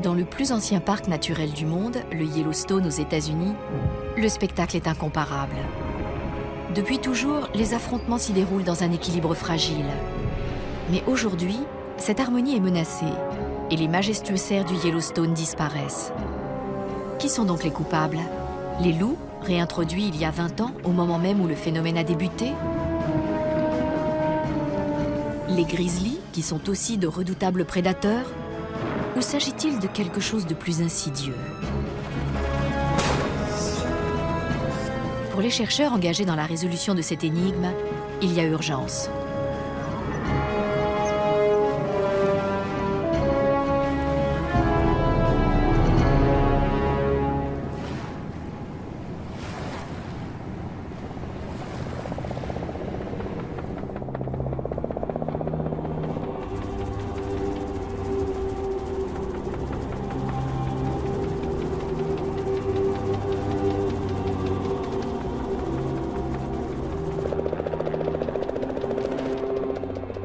Dans le plus ancien parc naturel du monde, le Yellowstone aux États-Unis, le spectacle est incomparable. Depuis toujours, les affrontements s'y déroulent dans un équilibre fragile. Mais aujourd'hui, cette harmonie est menacée et les majestueux cerfs du Yellowstone disparaissent. Qui sont donc les coupables? Les loups, réintroduits il y a 20 ans, au moment même où le phénomène a débuté? Les grizzlies, qui sont aussi de redoutables prédateurs? Ou s'agit-il de quelque chose de plus insidieux? Pour les chercheurs engagés dans la résolution de cette énigme, il y a urgence.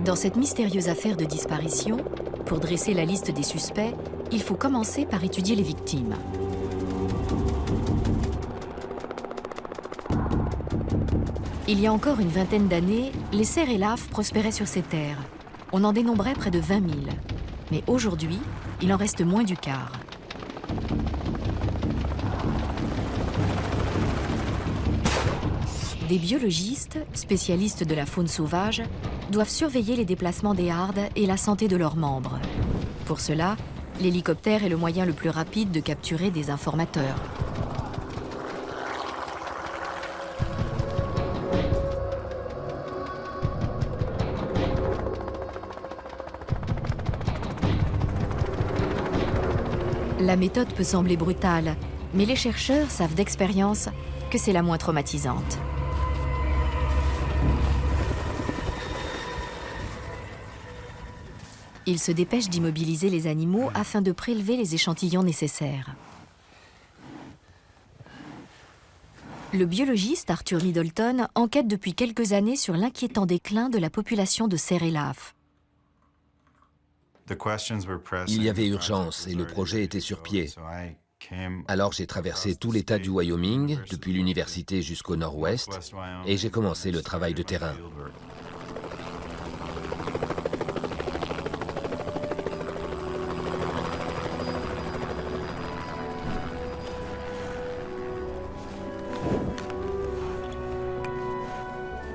Dans cette mystérieuse affaire de disparition, pour dresser la liste des suspects, il faut commencer par étudier les victimes. Il y a encore une vingtaine d'années, les cerfs et laves prospéraient sur ces terres. On en dénombrait près de 20 000. Mais aujourd'hui, il en reste moins du quart. Des biologistes, spécialistes de la faune sauvage, doivent surveiller les déplacements des hardes et la santé de leurs membres. Pour cela, l'hélicoptère est le moyen le plus rapide de capturer des informateurs. La méthode peut sembler brutale, mais les chercheurs savent d'expérience que c'est la moins traumatisante. Ils se dépêchent d'immobiliser les animaux afin de prélever les échantillons nécessaires. Le biologiste Arthur Middleton enquête depuis quelques années sur l'inquiétant déclin de la population de cerfs et laves. Il y avait urgence et le projet était sur pied. Alors j'ai traversé tout l'État du Wyoming, depuis l'université jusqu'au nord-ouest, et j'ai commencé le travail de terrain.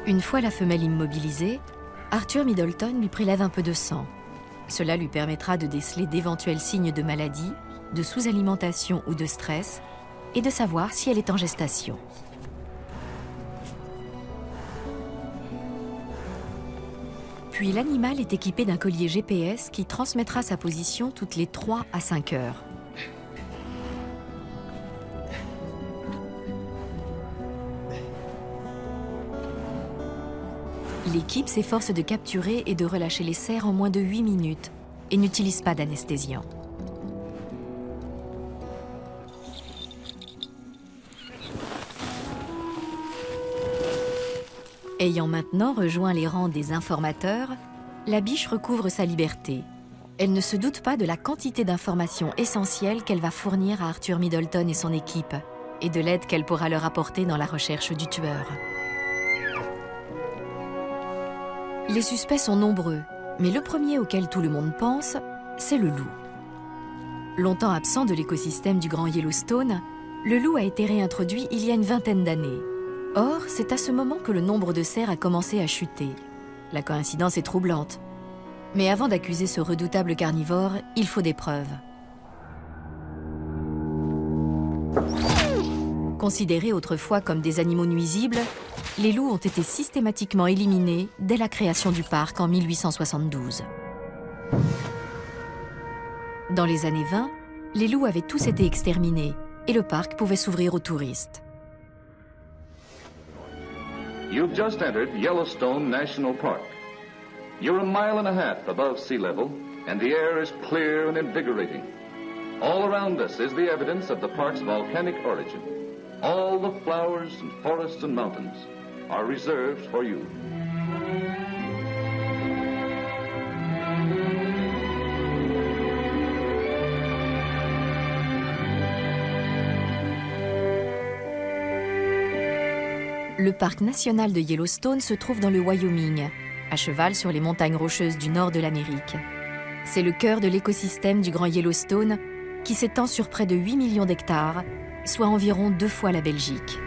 Une fois la femelle immobilisée, Arthur Middleton lui prélève un peu de sang. Cela lui permettra de déceler d'éventuels signes de maladie, de sous-alimentation ou de stress, et de savoir si elle est en gestation. Puis l'animal est équipé d'un collier GPS qui transmettra sa position toutes les 3 à 5 heures. L'équipe s'efforce de capturer et de relâcher les cerfs en moins de 8 minutes et n'utilise pas d'anesthésiant. Ayant maintenant rejoint les rangs des informateurs, la biche recouvre sa liberté. Elle ne se doute pas de la quantité d'informations essentielles qu'elle va fournir à Arthur Middleton et son équipe, et de l'aide qu'elle pourra leur apporter dans la recherche du tueur. Les suspects sont nombreux, mais le premier auquel tout le monde pense, c'est le loup. Longtemps absent de l'écosystème du Grand Yellowstone, le loup a été réintroduit il y a une vingtaine d'années. Or, c'est à ce moment que le nombre de cerfs a commencé à chuter. La coïncidence est troublante. Mais avant d'accuser ce redoutable carnivore, il faut des preuves. Considérés autrefois comme des animaux nuisibles, les loups ont été systématiquement éliminés dès la création du parc en 1872. Dans les années 20, les loups avaient tous été exterminés et le parc pouvait s'ouvrir aux touristes. You've just entered Yellowstone National Park. You're a mile and a half above sea level, and the air is clear and invigorating. All around us is the evidence of the park's volcanic origin. All the flowers and forests and mountains are reserved for you. Le parc national de Yellowstone se trouve dans le Wyoming, à cheval sur les montagnes rocheuses du nord de l'Amérique. C'est le cœur de l'écosystème du Grand Yellowstone qui s'étend sur près de 8 millions d'hectares, soit environ 2 fois la Belgique.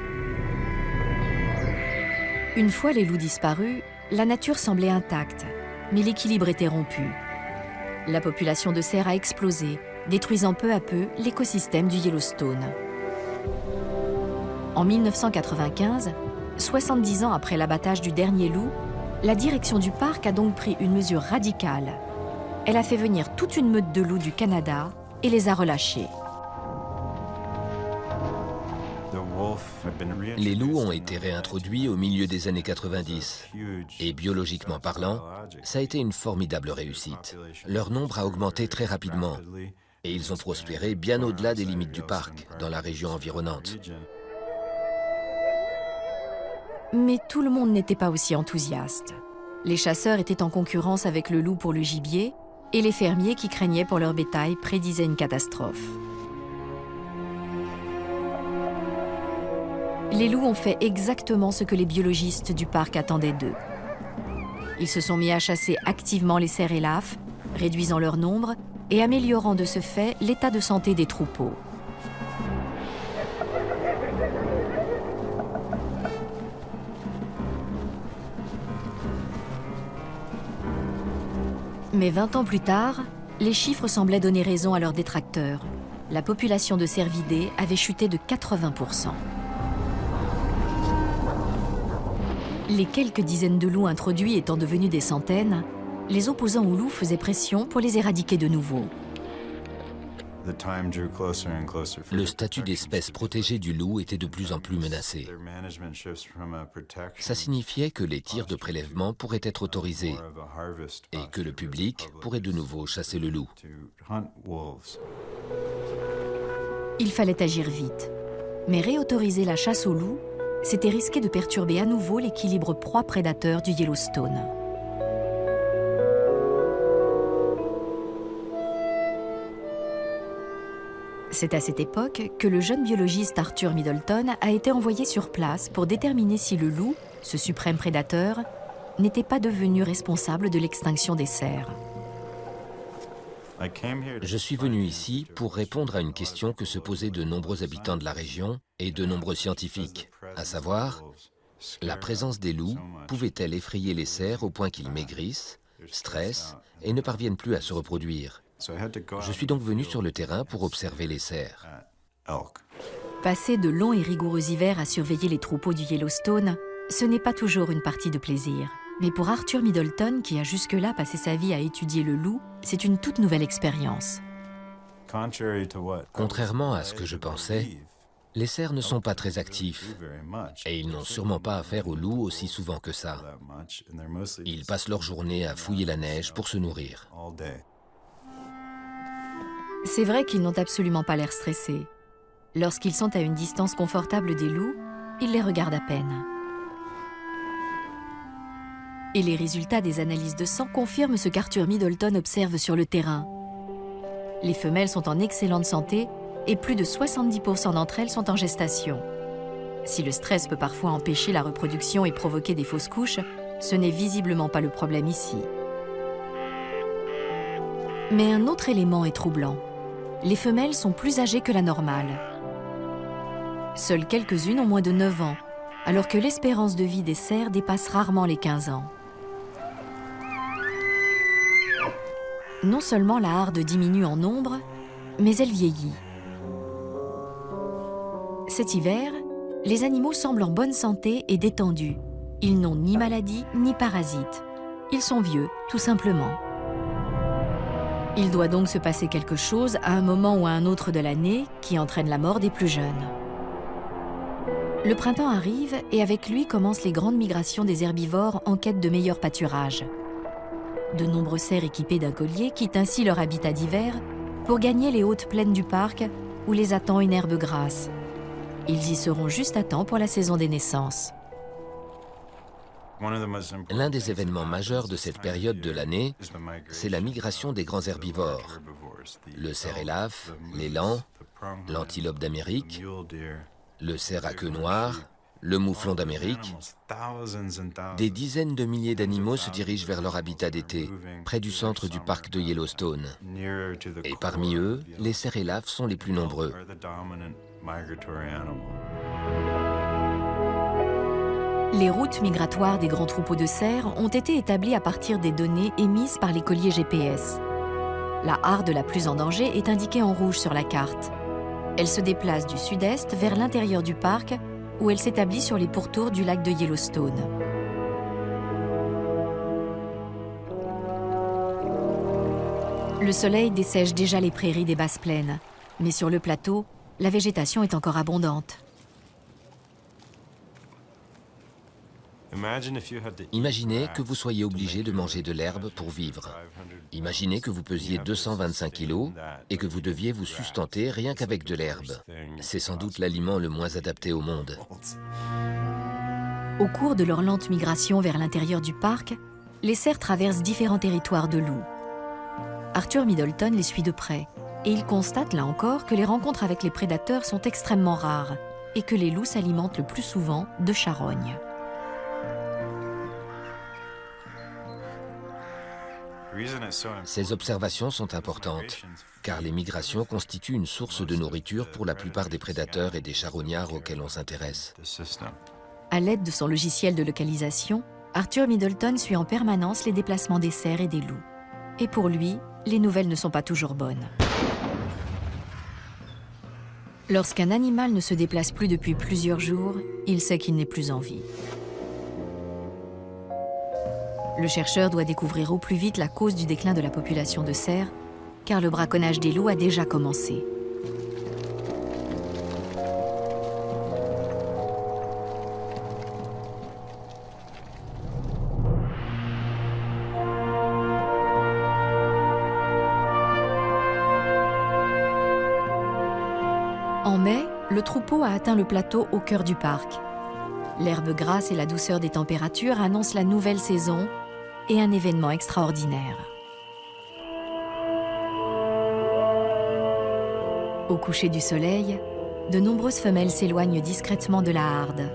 Une fois les loups disparus, la nature semblait intacte, mais l'équilibre était rompu. La population de cerfs a explosé, détruisant peu à peu l'écosystème du Yellowstone. En 1995, 70 ans après l'abattage du dernier loup, la direction du parc a donc pris une mesure radicale. Elle a fait venir toute une meute de loups du Canada et les a relâchés. Les loups ont été réintroduits au milieu des années 90 et biologiquement parlant, ça a été une formidable réussite. Leur nombre a augmenté très rapidement et ils ont prospéré bien au-delà des limites du parc, dans la région environnante. Mais tout le monde n'était pas aussi enthousiaste. Les chasseurs étaient en concurrence avec le loup pour le gibier et les fermiers qui craignaient pour leur bétail prédisaient une catastrophe. Les loups ont fait exactement ce que les biologistes du parc attendaient d'eux. Ils se sont mis à chasser activement les cerfs et l'AF, réduisant leur nombre et améliorant de ce fait l'état de santé des troupeaux. Mais 20 ans plus tard, les chiffres semblaient donner raison à leurs détracteurs. La population de cervidés avait chuté de 80%. Les quelques dizaines de loups introduits étant devenus des centaines, les opposants aux loups faisaient pression pour les éradiquer de nouveau. Le statut d'espèce protégée du loup était de plus en plus menacé. Ça signifiait que les tirs de prélèvement pourraient être autorisés et que le public pourrait de nouveau chasser le loup. Il fallait agir vite. Mais réautoriser la chasse au loup, c'était risquer de perturber à nouveau l'équilibre proie-prédateur du Yellowstone. C'est à cette époque que le jeune biologiste Arthur Middleton a été envoyé sur place pour déterminer si le loup, ce suprême prédateur, n'était pas devenu responsable de l'extinction des cerfs. Je suis venu ici pour répondre à une question que se posaient de nombreux habitants de la région et de nombreux scientifiques, à savoir, la présence des loups pouvait-elle effrayer les cerfs au point qu'ils maigrissent, stressent et ne parviennent plus à se reproduire? Je suis donc venu sur le terrain pour observer les cerfs. Passer de longs et rigoureux hivers à surveiller les troupeaux du Yellowstone, ce n'est pas toujours une partie de plaisir. Mais pour Arthur Middleton, qui a jusque-là passé sa vie à étudier le loup, c'est une toute nouvelle expérience. Contrairement à ce que je pensais, les cerfs ne sont pas très actifs et ils n'ont sûrement pas affaire aux loups aussi souvent que ça. Ils passent leur journée à fouiller la neige pour se nourrir. C'est vrai qu'ils n'ont absolument pas l'air stressés. Lorsqu'ils sont à une distance confortable des loups, ils les regardent à peine. Et les résultats des analyses de sang confirment ce qu'Arthur Middleton observe sur le terrain. Les femelles sont en excellente santé et plus de 70% d'entre elles sont en gestation. Si le stress peut parfois empêcher la reproduction et provoquer des fausses couches, ce n'est visiblement pas le problème ici. Mais un autre élément est troublant. Les femelles sont plus âgées que la normale. Seules quelques-unes ont moins de 9 ans, alors que l'espérance de vie des cerfs dépasse rarement les 15 ans. Non seulement la harde diminue en nombre, mais elle vieillit. Cet hiver, les animaux semblent en bonne santé et détendus. Ils n'ont ni maladie ni parasites. Ils sont vieux, tout simplement. Il doit donc se passer quelque chose à un moment ou à un autre de l'année qui entraîne la mort des plus jeunes. Le printemps arrive et avec lui commencent les grandes migrations des herbivores en quête de meilleurs pâturages. De nombreux cerfs équipés d'un collier quittent ainsi leur habitat d'hiver pour gagner les hautes plaines du parc où les attend une herbe grasse. Ils y seront juste à temps pour la saison des naissances. L'un des événements majeurs de cette période de l'année, c'est la migration des grands herbivores. Le cerf élaphe, l'élan, l'antilope d'Amérique, le cerf à queue noire, le mouflon d'Amérique, des dizaines de milliers d'animaux se dirigent vers leur habitat d'été, près du centre du parc de Yellowstone. Et parmi eux, les cerfs et laves sont les plus nombreux. Les routes migratoires des grands troupeaux de cerfs ont été établies à partir des données émises par les colliers GPS. La harde la plus en danger est indiquée en rouge sur la carte. Elle se déplace du sud-est vers l'intérieur du parc, où elle s'établit sur les pourtours du lac de Yellowstone. Le soleil dessèche déjà les prairies des basses plaines, mais sur le plateau, la végétation est encore abondante. Imaginez que vous soyez obligé de manger de l'herbe pour vivre. Imaginez que vous pesiez 225 kilos et que vous deviez vous sustenter rien qu'avec de l'herbe. C'est sans doute l'aliment le moins adapté au monde. Au cours de leur lente migration vers l'intérieur du parc, les cerfs traversent différents territoires de loups. Arthur Middleton les suit de près et il constate là encore que les rencontres avec les prédateurs sont extrêmement rares et que les loups s'alimentent le plus souvent de charognes. Ces observations sont importantes, car les migrations constituent une source de nourriture pour la plupart des prédateurs et des charognards auxquels on s'intéresse. À l'aide de son logiciel de localisation, Arthur Middleton suit en permanence les déplacements des cerfs et des loups. Et pour lui, les nouvelles ne sont pas toujours bonnes. Lorsqu'un animal ne se déplace plus depuis plusieurs jours, il sait qu'il n'est plus en vie. Le chercheur doit découvrir au plus vite la cause du déclin de la population de cerfs, car le braconnage des loups a déjà commencé. En mai, le troupeau a atteint le plateau au cœur du parc. L'herbe grasse et la douceur des températures annoncent la nouvelle saison et un événement extraordinaire. Au coucher du soleil, de nombreuses femelles s'éloignent discrètement de la harde.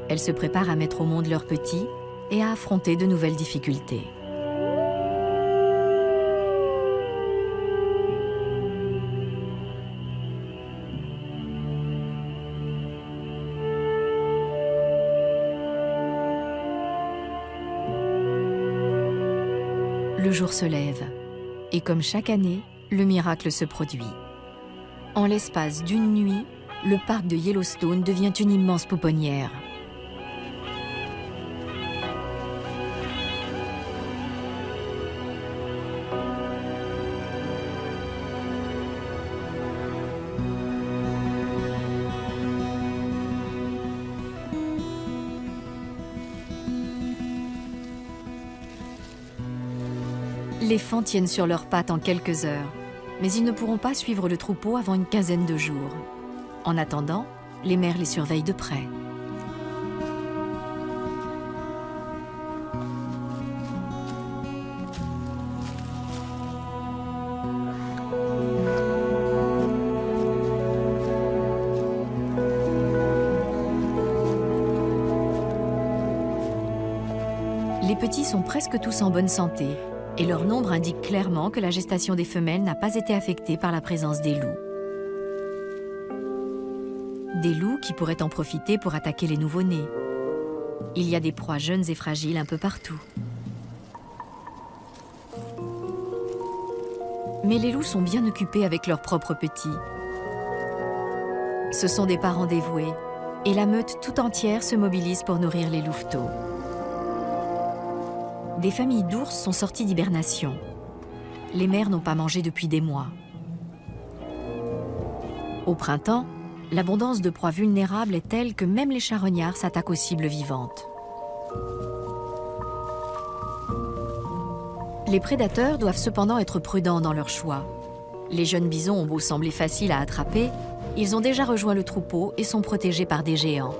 Elles se préparent à mettre au monde leurs petits et à affronter de nouvelles difficultés. Le jour se lève, et comme chaque année, le miracle se produit. En l'espace d'une nuit, le parc de Yellowstone devient une immense pouponnière. Les fans tiennent sur leurs pattes en quelques heures, mais ils ne pourront pas suivre le troupeau avant une quinzaine de jours. En attendant, les mères les surveillent de près. Les petits sont presque tous en bonne santé. Et leur nombre indique clairement que la gestation des femelles n'a pas été affectée par la présence des loups. Des loups qui pourraient en profiter pour attaquer les nouveau-nés. Il y a des proies jeunes et fragiles un peu partout. Mais les loups sont bien occupés avec leurs propres petits. Ce sont des parents dévoués, et la meute tout entière se mobilise pour nourrir les louveteaux. Des familles d'ours sont sorties d'hibernation. Les mères n'ont pas mangé depuis des mois. Au printemps, l'abondance de proies vulnérables est telle que même les charognards s'attaquent aux cibles vivantes. Les prédateurs doivent cependant être prudents dans leur choix. Les jeunes bisons ont beau sembler faciles à attraper, ils ont déjà rejoint le troupeau et sont protégés par des géants.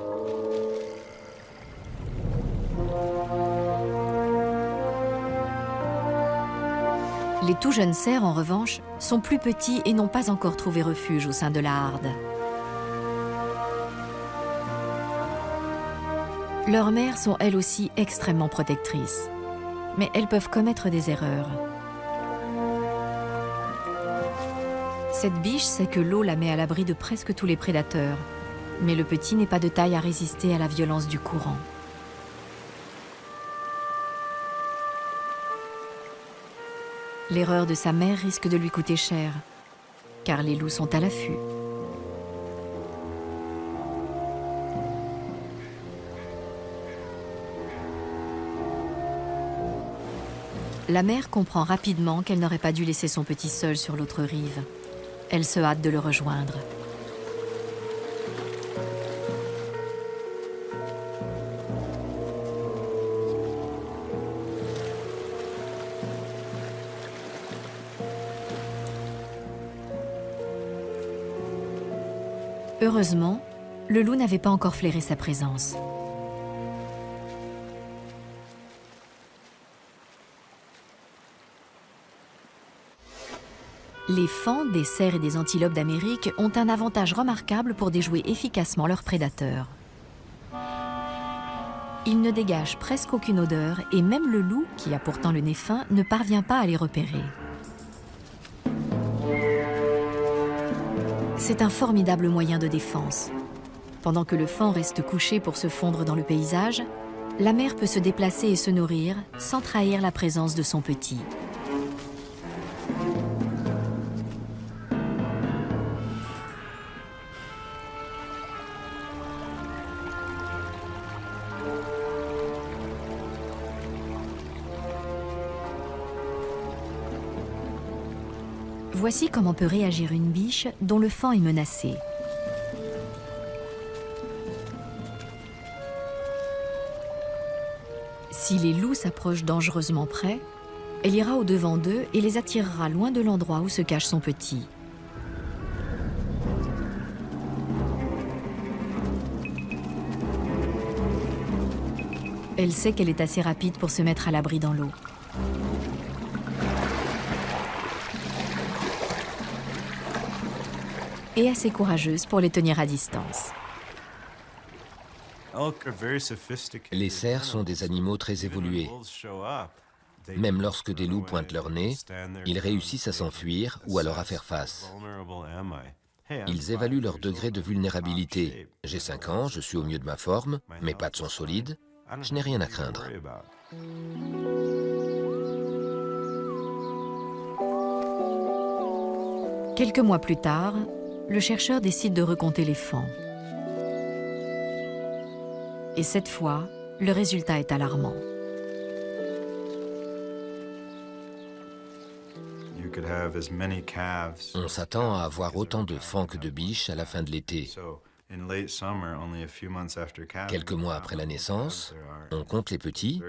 Les tout jeunes cerfs, en revanche, sont plus petits et n'ont pas encore trouvé refuge au sein de la harde. Leurs mères sont elles aussi extrêmement protectrices. Mais elles peuvent commettre des erreurs. Cette biche sait que l'eau la met à l'abri de presque tous les prédateurs. Mais le petit n'est pas de taille à résister à la violence du courant. L'erreur de sa mère risque de lui coûter cher, car les loups sont à l'affût. La mère comprend rapidement qu'elle n'aurait pas dû laisser son petit seul sur l'autre rive. Elle se hâte de le rejoindre. Heureusement, le loup n'avait pas encore flairé sa présence. Les faons, des cerfs et des antilopes d'Amérique ont un avantage remarquable pour déjouer efficacement leurs prédateurs. Ils ne dégagent presque aucune odeur et même le loup, qui a pourtant le nez fin, ne parvient pas à les repérer. C'est un formidable moyen de défense. Pendant que le faon reste couché pour se fondre dans le paysage, la mère peut se déplacer et se nourrir sans trahir la présence de son petit. Voici comment peut réagir une biche dont le faon est menacé. Si les loups s'approchent dangereusement près, elle ira au-devant d'eux et les attirera loin de l'endroit où se cache son petit. Elle sait qu'elle est assez rapide pour se mettre à l'abri dans l'eau. Et assez courageuse pour les tenir à distance. Les cerfs sont des animaux très évolués. Même lorsque des loups pointent leur nez, ils réussissent à s'enfuir ou à leur à faire face. Ils évaluent leur degré de vulnérabilité. J'ai 5 ans, je suis au mieux de ma forme, mes pattes sont solides, je n'ai rien à craindre. Quelques mois plus tard, le chercheur décide de recompter les faons. Et cette fois, le résultat est alarmant. On s'attend à avoir autant de faons que de biches à la fin de l'été. Quelques mois après la naissance, on compte les petits,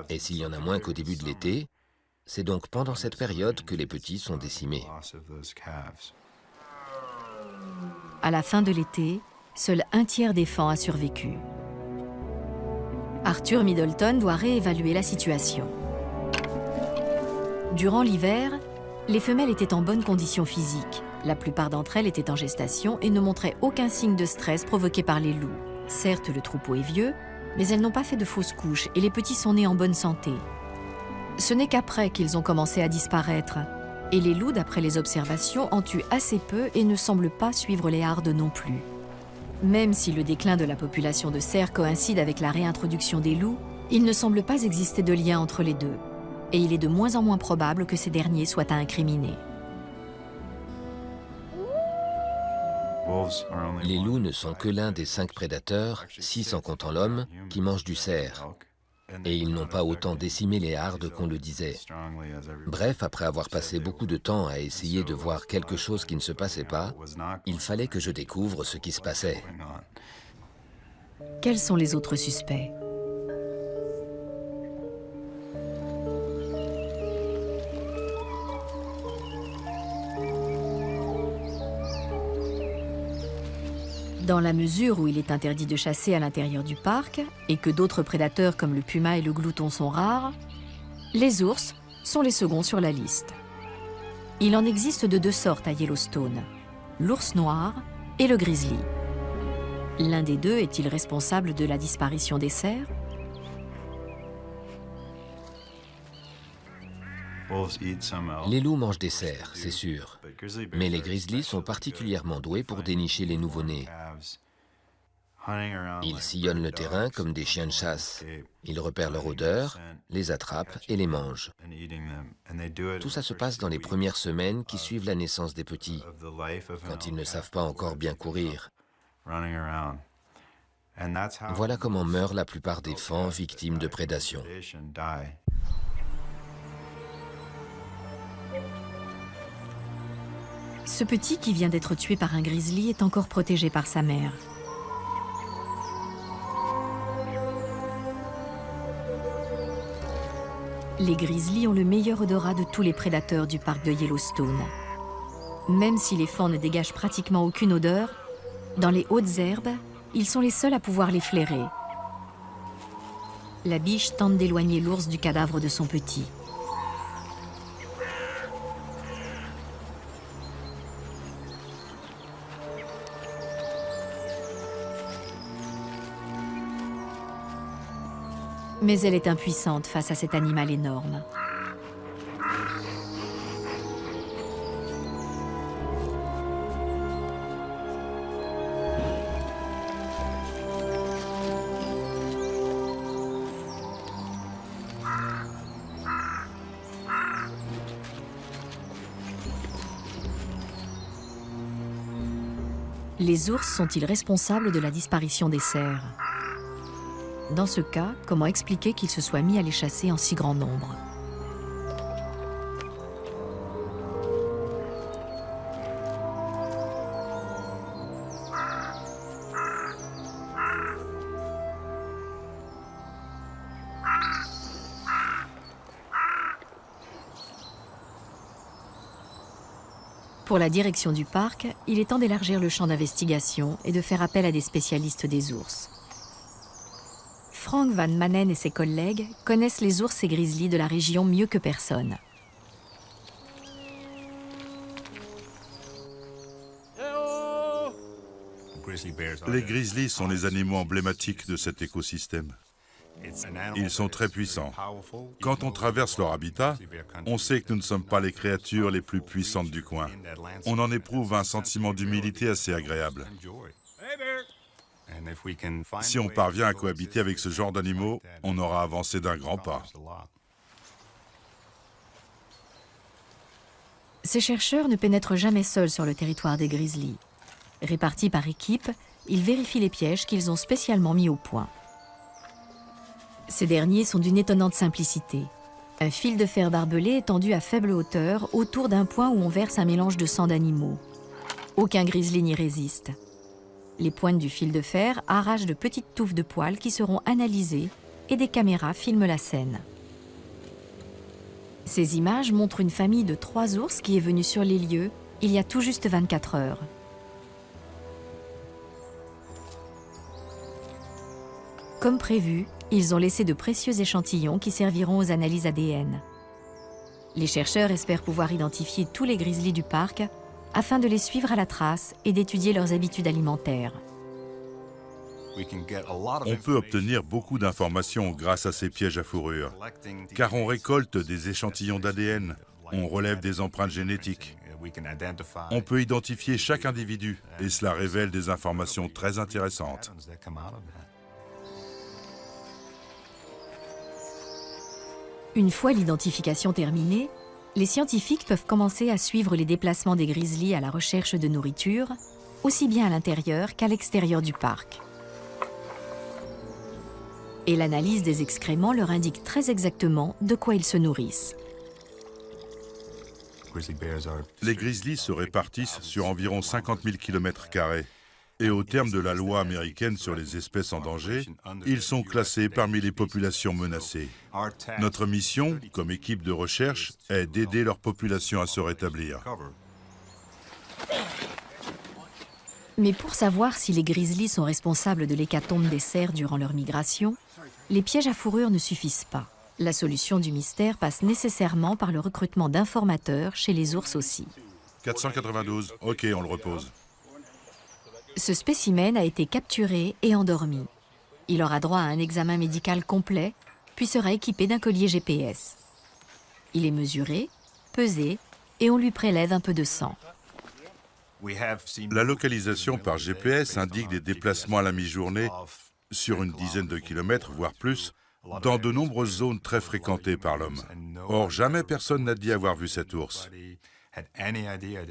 et s'il y en a moins qu'au début de l'été, c'est donc pendant cette période que les petits sont décimés. À la fin de l'été, seul un tiers des faons a survécu. Arthur Middleton doit réévaluer la situation. Durant l'hiver, les femelles étaient en bonne condition physique. La plupart d'entre elles étaient en gestation et ne montraient aucun signe de stress provoqué par les loups. Certes, le troupeau est vieux, mais elles n'ont pas fait de fausses couches et les petits sont nés en bonne santé. Ce n'est qu'après qu'ils ont commencé à disparaître. Et les loups, d'après les observations, en tuent assez peu et ne semblent pas suivre les hardes non plus. Même si le déclin de la population de cerfs coïncide avec la réintroduction des loups, il ne semble pas exister de lien entre les deux. Et il est de moins en moins probable que ces derniers soient à incriminer. Les loups ne sont que l'un des 5 prédateurs, 6 en comptant l'homme, qui mangent du cerf. Et ils n'ont pas autant décimé les hardes qu'on le disait. Bref, après avoir passé beaucoup de temps à essayer de voir quelque chose qui ne se passait pas, il fallait que je découvre ce qui se passait. Quels sont les autres suspects ? Dans la mesure où il est interdit de chasser à l'intérieur du parc et que d'autres prédateurs comme le puma et le glouton sont rares, les ours sont les seconds sur la liste. Il en existe de 2 sortes à Yellowstone, l'ours noir et le grizzly. L'un des deux est-il responsable de la disparition des cerfs? Les loups mangent des cerfs, c'est sûr. Mais les grizzlies sont particulièrement doués pour dénicher les nouveau-nés. Ils sillonnent le terrain comme des chiens de chasse. Ils repèrent leur odeur, les attrapent et les mangent. Tout ça se passe dans les premières semaines qui suivent la naissance des petits, quand ils ne savent pas encore bien courir. Voilà comment meurent la plupart des faons victimes de prédation. Ce petit qui vient d'être tué par un grizzly est encore protégé par sa mère. Les grizzlies ont le meilleur odorat de tous les prédateurs du parc de Yellowstone. Même si les faons ne dégagent pratiquement aucune odeur, dans les hautes herbes, ils sont les seuls à pouvoir les flairer. La biche tente d'éloigner l'ours du cadavre de son petit. Mais elle est impuissante face à cet animal énorme. Les ours sont-ils responsables de la disparition des cerfs? Dans ce cas, comment expliquer qu'ils se soient mis à les chasser en si grand nombre? Pour la direction du parc, il est temps d'élargir le champ d'investigation et de faire appel à des spécialistes des ours. Frank Van Manen et ses collègues connaissent les ours et grizzlies de la région mieux que personne. Les grizzlies sont les animaux emblématiques de cet écosystème. Ils sont très puissants. Quand on traverse leur habitat, on sait que nous ne sommes pas les créatures les plus puissantes du coin. On en éprouve un sentiment d'humilité assez agréable. Si on parvient à cohabiter avec ce genre d'animaux, on aura avancé d'un grand pas. Ces chercheurs ne pénètrent jamais seuls sur le territoire des grizzlies. Répartis par équipe, ils vérifient les pièges qu'ils ont spécialement mis au point. Ces derniers sont d'une étonnante simplicité. Un fil de fer barbelé est tendu à faible hauteur autour d'un point où on verse un mélange de sang d'animaux. Aucun grizzly n'y résiste. Les pointes du fil de fer arrachent de petites touffes de poils qui seront analysées et des caméras filment la scène. Ces images montrent une famille de 3 ours qui est venue sur les lieux il y a tout juste 24 heures. Comme prévu, ils ont laissé de précieux échantillons qui serviront aux analyses ADN. Les chercheurs espèrent pouvoir identifier tous les grizzlies du parc afin de les suivre à la trace et d'étudier leurs habitudes alimentaires. On peut obtenir beaucoup d'informations grâce à ces pièges à fourrure, car on récolte des échantillons d'ADN, on relève des empreintes génétiques. On peut identifier chaque individu et cela révèle des informations très intéressantes. Une fois l'identification terminée, les scientifiques peuvent commencer à suivre les déplacements des grizzlies à la recherche de nourriture, aussi bien à l'intérieur qu'à l'extérieur du parc. Et l'analyse des excréments leur indique très exactement de quoi ils se nourrissent. Les grizzlies se répartissent sur environ 50 000 km². Et au terme de la loi américaine sur les espèces en danger, ils sont classés parmi les populations menacées. Notre mission, comme équipe de recherche, est d'aider leur population à se rétablir. Mais pour savoir si les grizzlies sont responsables de l'hécatombe des cerfs durant leur migration, les pièges à fourrure ne suffisent pas. La solution du mystère passe nécessairement par le recrutement d'informateurs chez les ours aussi. 492, ok, on le repose. Ce spécimen a été capturé et endormi. Il aura droit à un examen médical complet, puis sera équipé d'un collier GPS. Il est mesuré, pesé, et on lui prélève un peu de sang. La localisation par GPS indique des déplacements à la mi-journée sur une dizaine de kilomètres, voire plus, dans de nombreuses zones très fréquentées par l'homme. Or, jamais personne n'a dit avoir vu cet ours.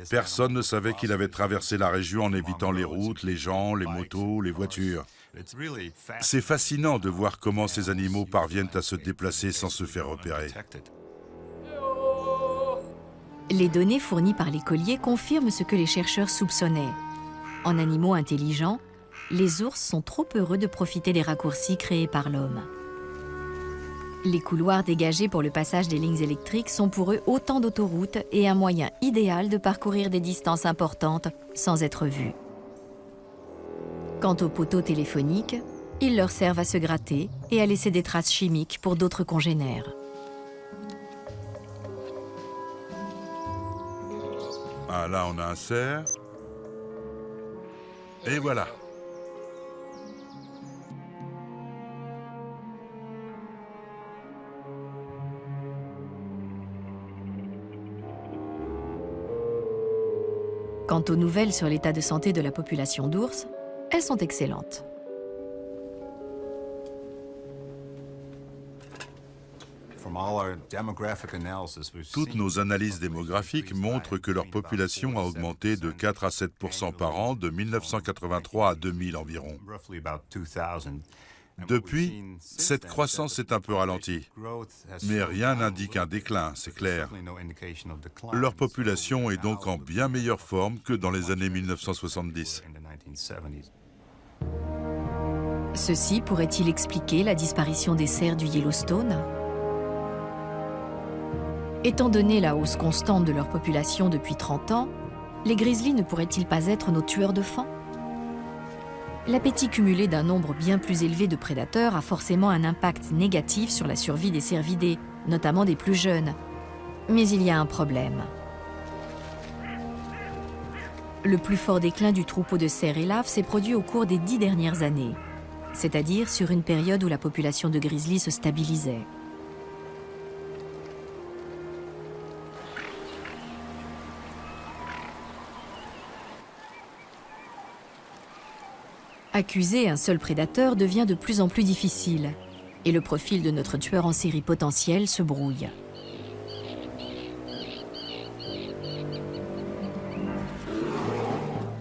Personne ne savait qu'il avait traversé la région en évitant les routes, les gens, les motos, les voitures. C'est fascinant de voir comment ces animaux parviennent à se déplacer sans se faire repérer. Les données fournies par les colliers confirment ce que les chercheurs soupçonnaient. En animaux intelligents, les ours sont trop heureux de profiter des raccourcis créés par l'homme. Les couloirs dégagés pour le passage des lignes électriques sont pour eux autant d'autoroutes et un moyen idéal de parcourir des distances importantes sans être vus. Quant aux poteaux téléphoniques, ils leur servent à se gratter et à laisser des traces chimiques pour d'autres congénères. Ah, là, on a un cerf. Et voilà. Quant aux nouvelles sur l'état de santé de la population d'ours, elles sont excellentes. Toutes nos analyses démographiques montrent que leur population a augmenté de 4 à 7% par an de 1983 à 2000 environ. Depuis, cette croissance est un peu ralentie, mais rien n'indique un déclin, c'est clair. Leur population est donc en bien meilleure forme que dans les années 1970. Ceci pourrait-il expliquer la disparition des cerfs du Yellowstone ? Étant donné la hausse constante de leur population depuis 30 ans, les grizzlies ne pourraient-ils pas être nos tueurs de faim ? L'appétit cumulé d'un nombre bien plus élevé de prédateurs a forcément un impact négatif sur la survie des cervidés, notamment des plus jeunes. Mais il y a un problème. Le plus fort déclin du troupeau de cerfs et laves s'est produit au cours des 10 dernières années, c'est-à-dire sur une période où la population de grizzlies se stabilisait. Accuser un seul prédateur devient de plus en plus difficile, et le profil de notre tueur en série potentiel se brouille.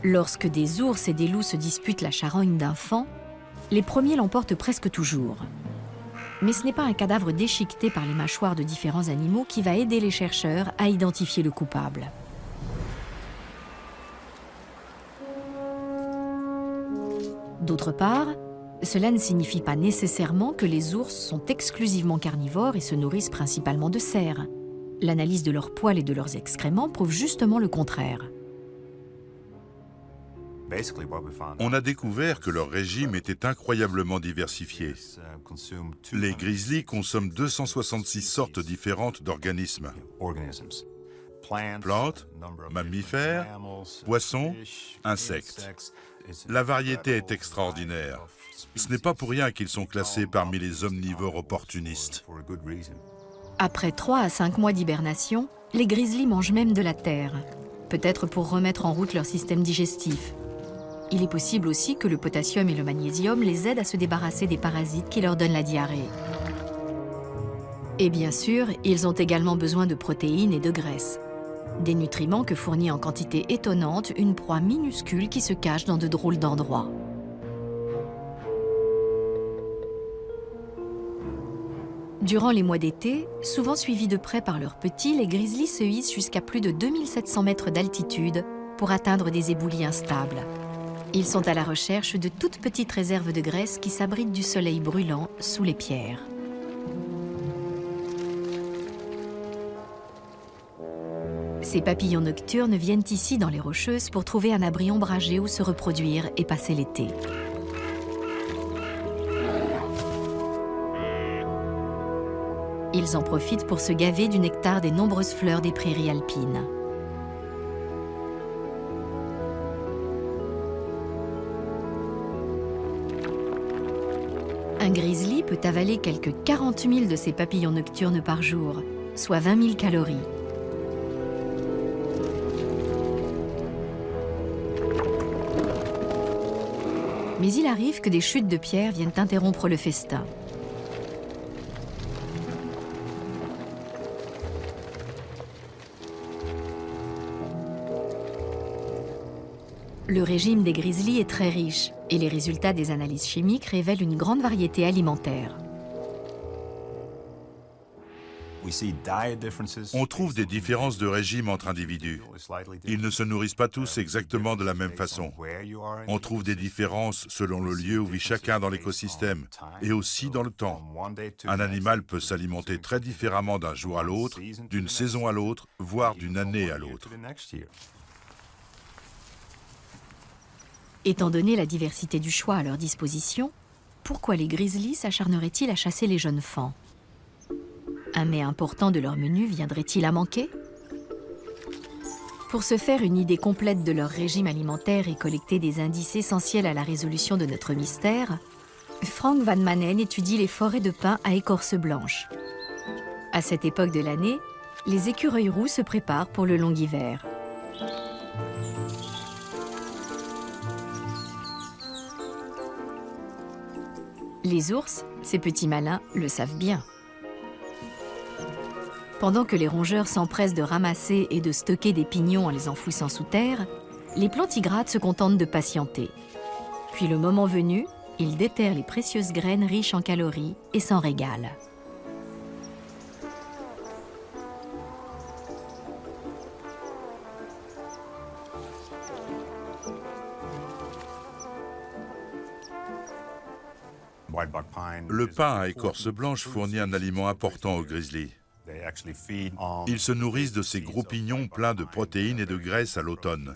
Lorsque des ours et des loups se disputent la charogne d'un faon, les premiers l'emportent presque toujours. Mais ce n'est pas un cadavre déchiqueté par les mâchoires de différents animaux qui va aider les chercheurs à identifier le coupable. D'autre part, cela ne signifie pas nécessairement que les ours sont exclusivement carnivores et se nourrissent principalement de cerfs. L'analyse de leurs poils et de leurs excréments prouve justement le contraire. On a découvert que leur régime était incroyablement diversifié. Les grizzlies consomment 266 sortes différentes d'organismes. Plantes, mammifères, poissons, insectes. La variété est extraordinaire. Ce n'est pas pour rien qu'ils sont classés parmi les omnivores opportunistes. Après 3 à 5 mois d'hibernation, les grizzlies mangent même de la terre, peut-être pour remettre en route leur système digestif. Il est possible aussi que le potassium et le magnésium les aident à se débarrasser des parasites qui leur donnent la diarrhée. Et bien sûr, ils ont également besoin de protéines et de graisses. Des nutriments que fournit en quantité étonnante une proie minuscule qui se cache dans de drôles d'endroits. Durant les mois d'été, souvent suivis de près par leurs petits, les grizzlies se hissent jusqu'à plus de 2700 mètres d'altitude pour atteindre des éboulis instables. Ils sont à la recherche de toutes petites réserves de graisse qui s'abritent du soleil brûlant sous les pierres. Ces papillons nocturnes viennent ici dans les Rocheuses pour trouver un abri ombragé où se reproduire et passer l'été. Ils en profitent pour se gaver du nectar des nombreuses fleurs des prairies alpines. Un grizzly peut avaler quelques 40 000 de ces papillons nocturnes par jour, soit 20 000 calories. Mais il arrive que des chutes de pierres viennent interrompre le festin. Le régime des grizzlies est très riche et les résultats des analyses chimiques révèlent une grande variété alimentaire. On trouve des différences de régime entre individus. Ils ne se nourrissent pas tous exactement de la même façon. On trouve des différences selon le lieu où vit chacun dans l'écosystème et aussi dans le temps. Un animal peut s'alimenter très différemment d'un jour à l'autre, d'une saison à l'autre, voire d'une année à l'autre. Étant donné la diversité du choix à leur disposition, pourquoi les grizzlies s'acharneraient-ils à chasser les jeunes faons? Un mets important de leur menu viendrait-il à manquer? Pour se faire une idée complète de leur régime alimentaire et collecter des indices essentiels à la résolution de notre mystère, Frank Van Manen étudie les forêts de pins à écorce blanche. À cette époque de l'année, les écureuils roux se préparent pour le long hiver. Les ours, ces petits malins, le savent bien. Pendant que les rongeurs s'empressent de ramasser et de stocker des pignons en les enfouissant sous terre, les plantigrades se contentent de patienter. Puis le moment venu, ils déterrent les précieuses graines riches en calories et s'en régalent. Le pin à écorce blanche fournit un aliment important aux grizzlies. Ils se nourrissent de ces gros pignons pleins de protéines et de graisses à l'automne.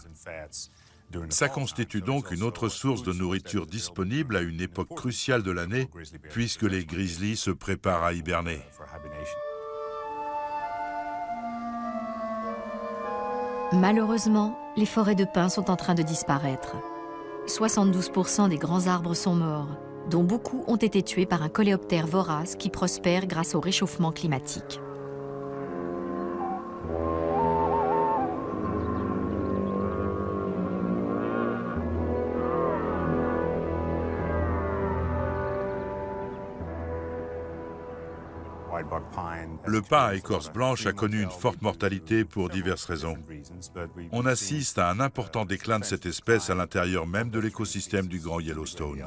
Ça constitue donc une autre source de nourriture disponible à une époque cruciale de l'année, puisque les grizzlies se préparent à hiberner. Malheureusement, les forêts de pins sont en train de disparaître. 72% des grands arbres sont morts, dont beaucoup ont été tués par un coléoptère vorace qui prospère grâce au réchauffement climatique. Le pin à écorce blanche a connu une forte mortalité pour diverses raisons. On assiste à un important déclin de cette espèce à l'intérieur même de l'écosystème du Grand Yellowstone.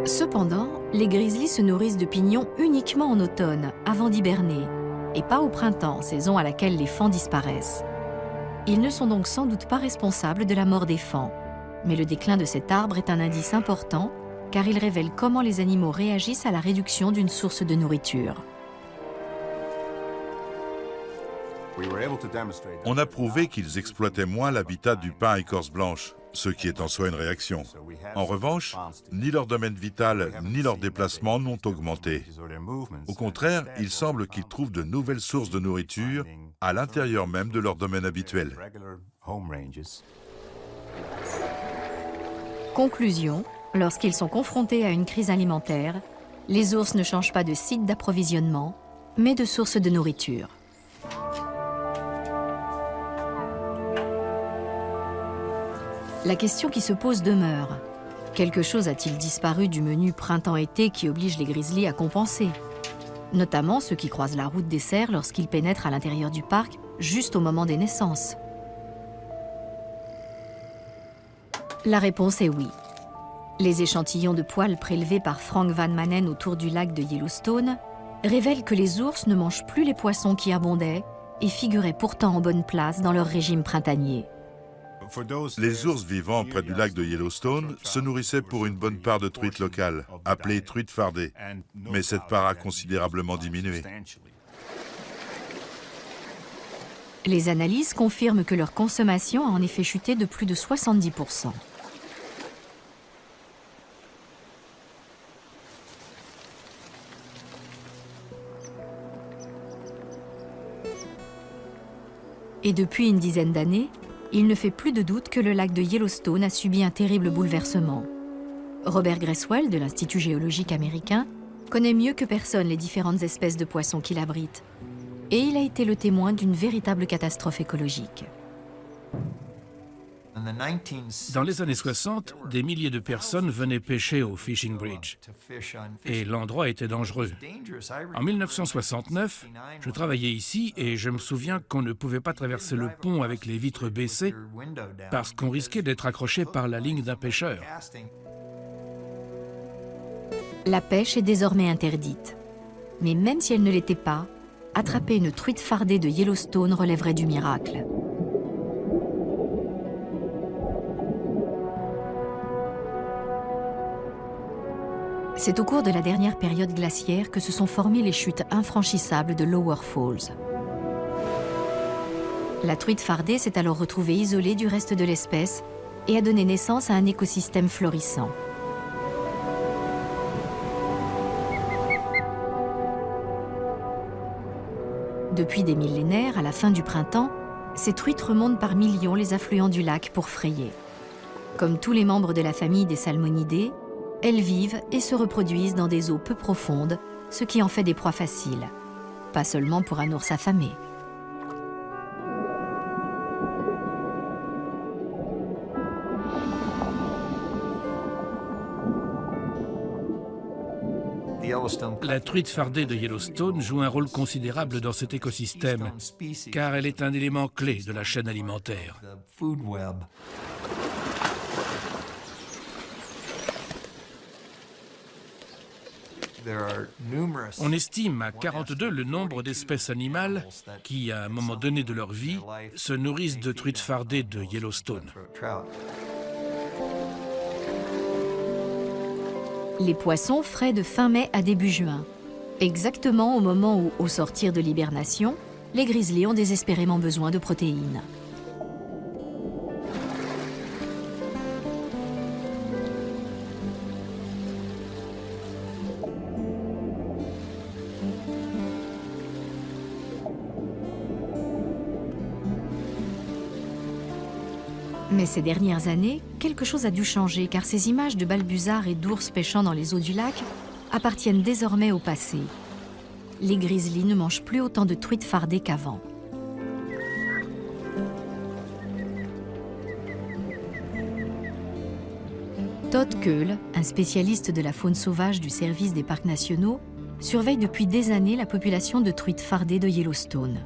Cependant, les grizzlies se nourrissent de pignons uniquement en automne, avant d'hiberner, et pas au printemps, saison à laquelle les faons disparaissent. Ils ne sont donc sans doute pas responsables de la mort des faons, mais le déclin de cet arbre est un indice important car il révèle comment les animaux réagissent à la réduction d'une source de nourriture. On a prouvé qu'ils exploitaient moins l'habitat du pin à écorce blanche, ce qui est en soi une réaction. En revanche, ni leur domaine vital ni leur déplacement n'ont augmenté. Au contraire, il semble qu'ils trouvent de nouvelles sources de nourriture à l'intérieur même de leur domaine habituel. Conclusion, lorsqu'ils sont confrontés à une crise alimentaire, les ours ne changent pas de site d'approvisionnement, mais de source de nourriture. La question qui se pose demeure. Quelque chose a-t-il disparu du menu printemps-été qui oblige les grizzlies à compenser? Notamment ceux qui croisent la route des cerfs lorsqu'ils pénètrent à l'intérieur du parc, juste au moment des naissances. La réponse est oui. Les échantillons de poils prélevés par Frank Van Manen autour du lac de Yellowstone révèlent que les ours ne mangent plus les poissons qui abondaient et figuraient pourtant en bonne place dans leur régime printanier. Les ours vivant près du lac de Yellowstone se nourrissaient pour une bonne part de truites locales, appelées truites fardées, mais cette part a considérablement diminué. Les analyses confirment que leur consommation a en effet chuté de plus de 70%. Et depuis une dizaine d'années, il ne fait plus de doute que le lac de Yellowstone a subi un terrible bouleversement. Robert Greswell, de l'Institut géologique américain, connaît mieux que personne les différentes espèces de poissons qu'il abrite. Et il a été le témoin d'une véritable catastrophe écologique. Dans les années 60, des milliers de personnes venaient pêcher au Fishing Bridge. Et l'endroit était dangereux. En 1969, je travaillais ici et je me souviens qu'on ne pouvait pas traverser le pont avec les vitres baissées parce qu'on risquait d'être accroché par la ligne d'un pêcheur. La pêche est désormais interdite. Mais même si elle ne l'était pas, attraper une truite fardée de Yellowstone relèverait du miracle. C'est au cours de la dernière période glaciaire que se sont formées les chutes infranchissables de Lower Falls. La truite fardée s'est alors retrouvée isolée du reste de l'espèce et a donné naissance à un écosystème florissant. Depuis des millénaires, à la fin du printemps, ces truites remontent par millions les affluents du lac pour frayer. Comme tous les membres de la famille des salmonidés, elles vivent et se reproduisent dans des eaux peu profondes, ce qui en fait des proies faciles. Pas seulement pour un ours affamé. La truite fardée de Yellowstone joue un rôle considérable dans cet écosystème, car elle est un élément clé de la chaîne alimentaire. On estime à 42 le nombre d'espèces animales qui, à un moment donné de leur vie, se nourrissent de truites fardées de Yellowstone. Les poissons frais de fin mai à début juin, exactement au moment où, au sortir de l'hibernation, les grizzlies ont désespérément besoin de protéines. Mais ces dernières années, quelque chose a dû changer car ces images de balbuzards et d'ours pêchant dans les eaux du lac appartiennent désormais au passé. Les grizzlies ne mangent plus autant de truites fardées qu'avant. Todd Keul, un spécialiste de la faune sauvage du service des parcs nationaux, surveille depuis des années la population de truites fardées de Yellowstone.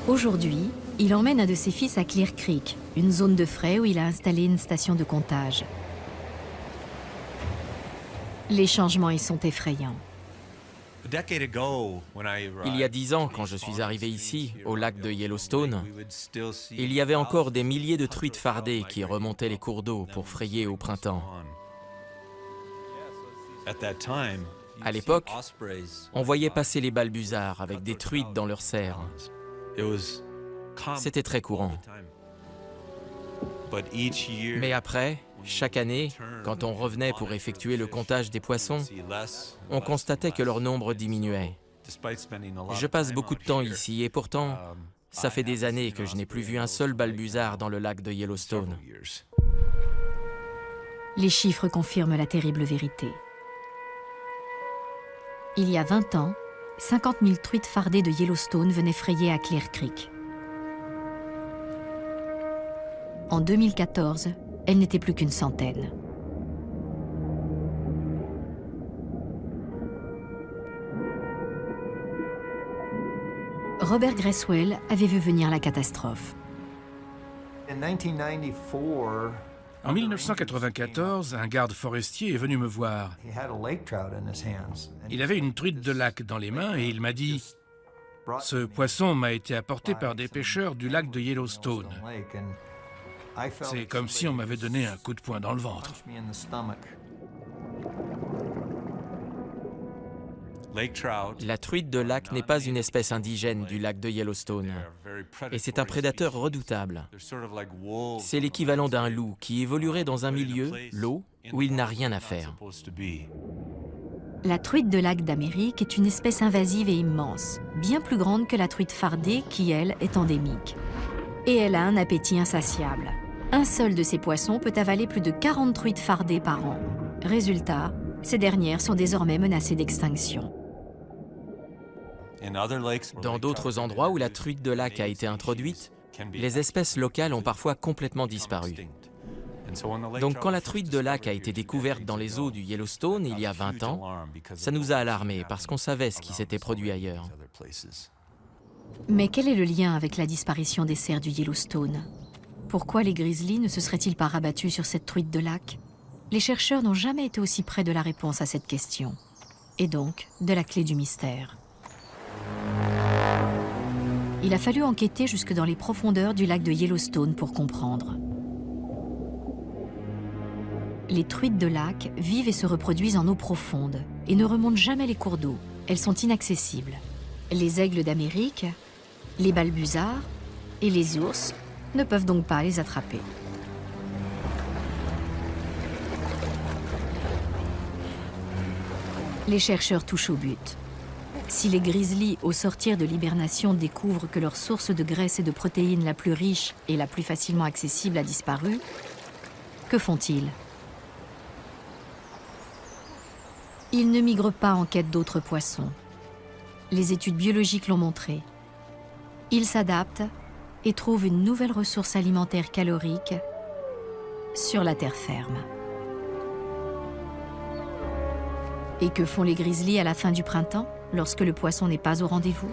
Aujourd'hui, il emmène un de ses fils à Clear Creek, une zone de frai où il a installé une station de comptage. Les changements y sont effrayants. Il y a 10 ans, quand je suis arrivé ici, au lac de Yellowstone, il y avait encore des milliers de truites fardées qui remontaient les cours d'eau pour frayer au printemps. À l'époque, on voyait passer les balbuzards avec des truites dans leurs serres. C'était très courant. Mais après, chaque année, quand on revenait pour effectuer le comptage des poissons, on constatait que leur nombre diminuait. Je passe beaucoup de temps ici et pourtant, ça fait des années que je n'ai plus vu un seul balbuzard dans le lac de Yellowstone. Les chiffres confirment la terrible vérité. Il y a 20 ans, 50 000 truites fardées de Yellowstone venaient frayer à Clear Creek. En 2014, elles n'étaient plus qu'une centaine. Robert Greswell avait vu venir la catastrophe. En 1994, un garde forestier est venu me voir. Il avait une truite de lac dans les mains et il m'a dit « Ce poisson m'a été apporté par des pêcheurs du lac de Yellowstone. » C'est comme si on m'avait donné un coup de poing dans le ventre. La truite de lac n'est pas une espèce indigène du lac de Yellowstone. et c'est un prédateur redoutable. C'est l'équivalent d'un loup qui évoluerait dans un milieu, l'eau, où il n'a rien à faire. La truite de lac d'Amérique est une espèce invasive et immense, bien plus grande que la truite fardée qui, elle, est endémique. Et elle a un appétit insatiable. Un seul de ces poissons peut avaler plus de 40 truites fardées par an. Résultat, ces dernières sont désormais menacées d'extinction. Dans d'autres endroits où la truite de lac a été introduite, les espèces locales ont parfois complètement disparu. Donc quand la truite de lac a été découverte dans les eaux du Yellowstone il y a 20 ans, ça nous a alarmés parce qu'on savait ce qui s'était produit ailleurs. Mais quel est le lien avec la disparition des cerfs du Yellowstone? Pourquoi les grizzlies ne se seraient-ils pas rabattus sur cette truite de lac? Les chercheurs n'ont jamais été aussi près de la réponse à cette question, et donc de la clé du mystère. Il a fallu enquêter jusque dans les profondeurs du lac de Yellowstone pour comprendre. Les truites de lac vivent et se reproduisent en eau profonde et ne remontent jamais les cours d'eau. Elles sont inaccessibles. Les aigles d'Amérique, les balbuzards et les ours ne peuvent donc pas les attraper. Les chercheurs touchent au but. Si les grizzlies, au sortir de l'hibernation, découvrent que leur source de graisse et de protéines la plus riche et la plus facilement accessible a disparu, que font-ils? Ils ne migrent pas en quête d'autres poissons. Les études biologiques l'ont montré. Ils s'adaptent et trouvent une nouvelle ressource alimentaire calorique sur la terre ferme. Et que font les grizzlies à la fin du printemps, lorsque le poisson n'est pas au rendez-vous?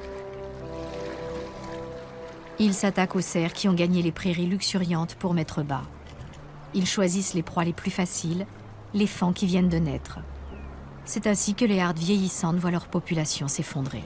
Ils s'attaquent aux cerfs qui ont gagné les prairies luxuriantes pour mettre bas. Ils choisissent les proies les plus faciles, les faons qui viennent de naître. C'est ainsi que les hardes vieillissantes voient leur population s'effondrer.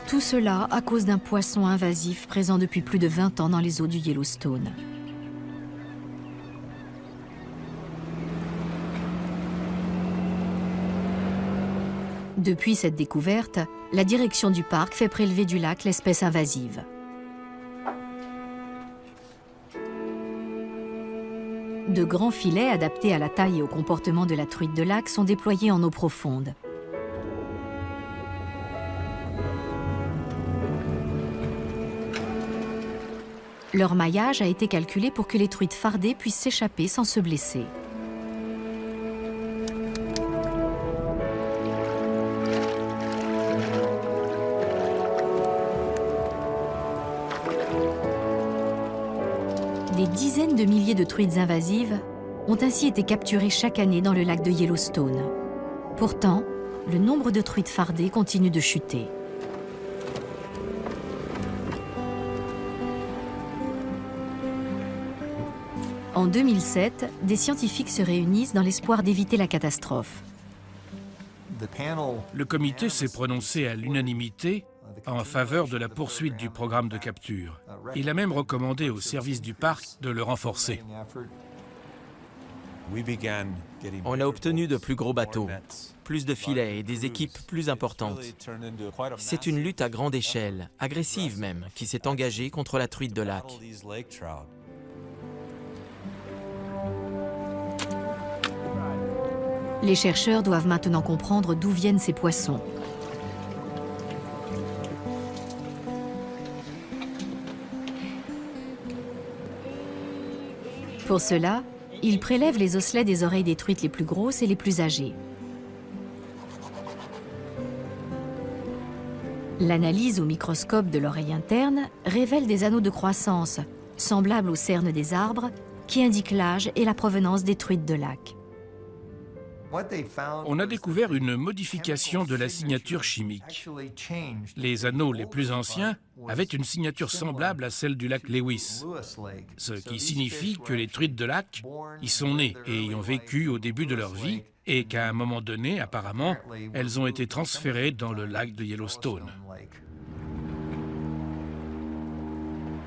Tout cela à cause d'un poisson invasif présent depuis plus de 20 ans dans les eaux du Yellowstone. Depuis cette découverte, la direction du parc fait prélever du lac l'espèce invasive. De grands filets adaptés à la taille et au comportement de la truite de lac sont déployés en eau profonde. Leur maillage a été calculé pour que les truites fardées puissent s'échapper sans se blesser. Des dizaines de milliers de truites invasives ont ainsi été capturées chaque année dans le lac de Yellowstone. Pourtant, le nombre de truites fardées continue de chuter. En 2007, des scientifiques se réunissent dans l'espoir d'éviter la catastrophe. Le comité s'est prononcé à l'unanimité en faveur de la poursuite du programme de capture. Il a même recommandé au service du parc de le renforcer. On a obtenu de plus gros bateaux, plus de filets et des équipes plus importantes. C'est une lutte à grande échelle, agressive même, qui s'est engagée contre la truite de lac. Les chercheurs doivent maintenant comprendre d'où viennent ces poissons. Pour cela, ils prélèvent les osselets des oreilles des truites les plus grosses et les plus âgées. L'analyse au microscope de l'oreille interne révèle des anneaux de croissance, semblables aux cernes des arbres, qui indiquent l'âge et la provenance des truites de lac. On a découvert une modification de la signature chimique. Les anneaux les plus anciens avaient une signature semblable à celle du lac Lewis, ce qui signifie que les truites de lac y sont nées et y ont vécu au début de leur vie et qu'à un moment donné, apparemment, elles ont été transférées dans le lac de Yellowstone.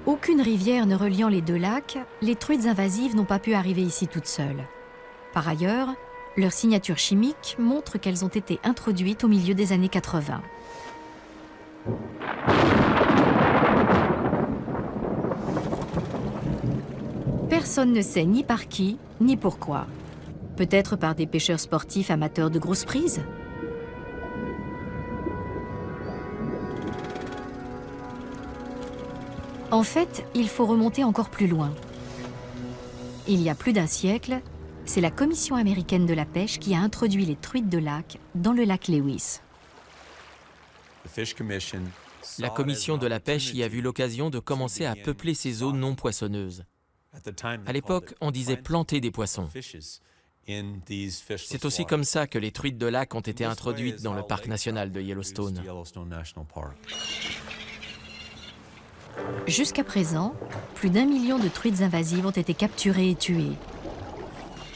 Aucune rivière ne reliant les deux lacs, les truites invasives n'ont pas pu arriver ici toutes seules. Par ailleurs, leur signature chimique montre qu'elles ont été introduites au milieu des années 80. Personne ne sait ni par qui, ni pourquoi. Peut-être par des pêcheurs sportifs amateurs de grosses prises ? En fait, il faut remonter encore plus loin. Il y a plus d'un siècle, c'est la Commission américaine de la pêche qui a introduit les truites de lac dans le lac Lewis. La commission de la pêche y a vu l'occasion de commencer à peupler ces eaux non poissonneuses. À l'époque, on disait planter des poissons. C'est aussi comme ça que les truites de lac ont été introduites dans le parc national de Yellowstone. Jusqu'à présent, plus d'1 million de truites invasives ont été capturées et tuées.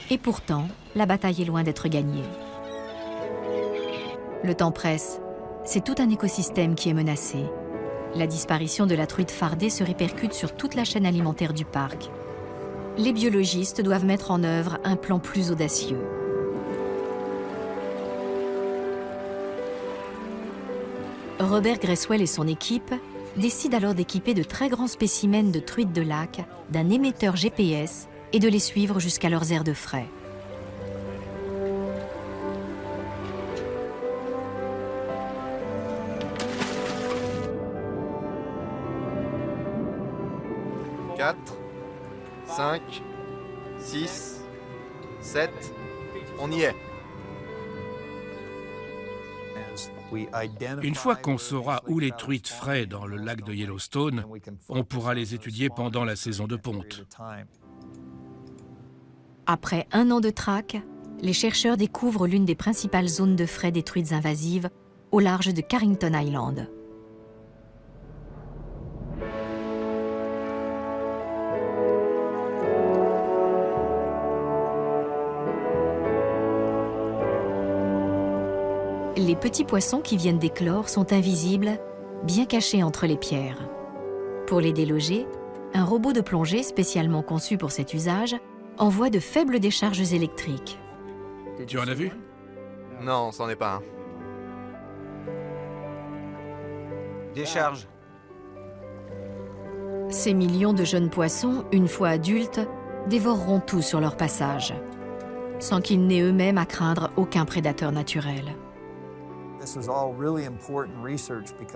Et pourtant, la bataille est loin d'être gagnée. Le temps presse. C'est tout un écosystème qui est menacé. La disparition de la truite fardée se répercute sur toute la chaîne alimentaire du parc. Les biologistes doivent mettre en œuvre un plan plus audacieux. Robert Gresswell et son équipe décident alors d'équiper de très grands spécimens de truites de lac d'un émetteur GPS et de les suivre jusqu'à leurs aires de frai. « 4, 5, 6, 7, on y est. » Une fois qu'on saura où les truites fraient dans le lac de Yellowstone, on pourra les étudier pendant la saison de ponte. Après 1 an de traque, les chercheurs découvrent l'une des principales zones de frai des truites invasives, au large de Carrington Island. Les petits poissons qui viennent d'éclore sont invisibles, bien cachés entre les pierres. Pour les déloger, un robot de plongée spécialement conçu pour cet usage envoie de faibles décharges électriques. Tu en as vu ? Non, c'en est pas un. Décharge. Ces millions de jeunes poissons, une fois adultes, dévoreront tout sur leur passage, sans qu'ils n'aient eux-mêmes à craindre aucun prédateur naturel.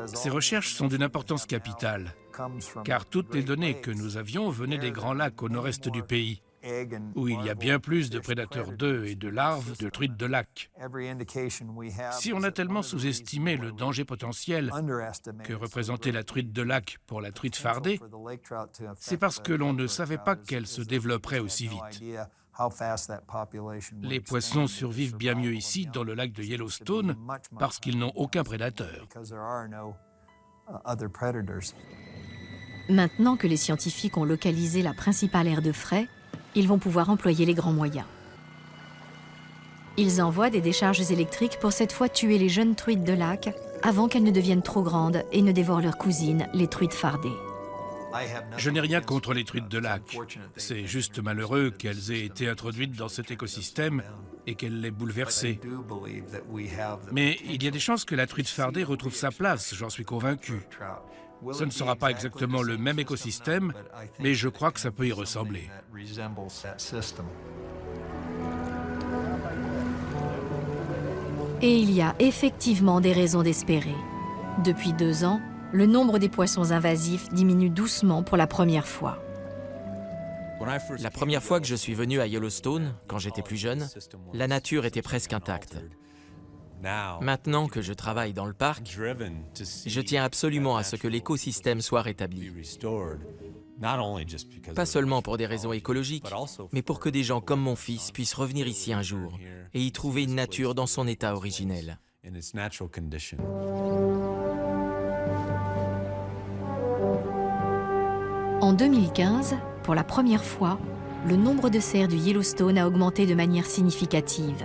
Ces recherches sont d'une importance capitale, car toutes les données que nous avions venaient des grands lacs au nord-est du pays, où il y a bien plus de prédateurs d'œufs et de larves de truites de lac. Si on a tellement sous-estimé le danger potentiel que représentait la truite de lac pour la truite fardée, c'est parce que l'on ne savait pas qu'elle se développerait aussi vite. Les poissons survivent bien mieux ici, dans le lac de Yellowstone, parce qu'ils n'ont aucun prédateur. Maintenant que les scientifiques ont localisé la principale aire de frai, ils vont pouvoir employer les grands moyens. Ils envoient des décharges électriques pour cette fois tuer les jeunes truites de lac avant qu'elles ne deviennent trop grandes et ne dévorent leurs cousines, les truites fardées. Je n'ai rien contre les truites de lac. C'est juste malheureux qu'elles aient été introduites dans cet écosystème et qu'elles l'aient bouleversé. Mais il y a des chances que la truite fardée retrouve sa place, j'en suis convaincu. Ce ne sera pas exactement le même écosystème, mais je crois que ça peut y ressembler. Et il y a effectivement des raisons d'espérer. Depuis 2 ans, le nombre des poissons invasifs diminue doucement pour la première fois. La première fois que je suis venu à Yellowstone, quand j'étais plus jeune, la nature était presque intacte. Maintenant que je travaille dans le parc, je tiens absolument à ce que l'écosystème soit rétabli. Pas seulement pour des raisons écologiques, mais pour que des gens comme mon fils puissent revenir ici un jour et y trouver une nature dans son état originel. En 2015, pour la première fois, le nombre de cerfs du Yellowstone a augmenté de manière significative.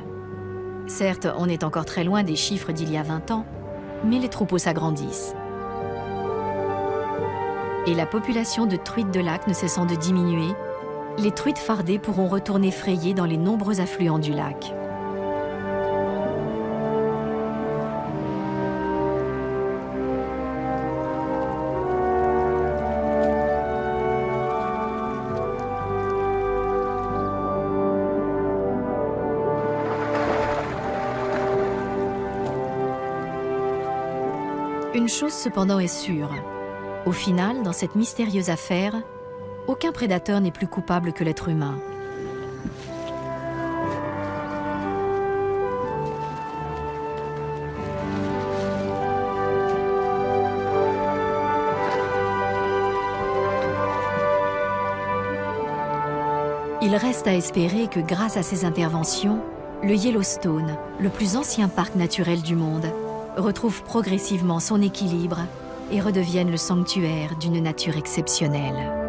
Certes, on est encore très loin des chiffres d'il y a 20 ans, mais les troupeaux s'agrandissent. Et la population de truites de lac ne cessant de diminuer, les truites fardées pourront retourner frayer dans les nombreux affluents du lac. Une chose cependant est sûre. Au final, dans cette mystérieuse affaire, aucun prédateur n'est plus coupable que l'être humain. Il reste à espérer que grâce à ces interventions, le Yellowstone, le plus ancien parc naturel du monde, retrouve progressivement son équilibre et redevienne le sanctuaire d'une nature exceptionnelle.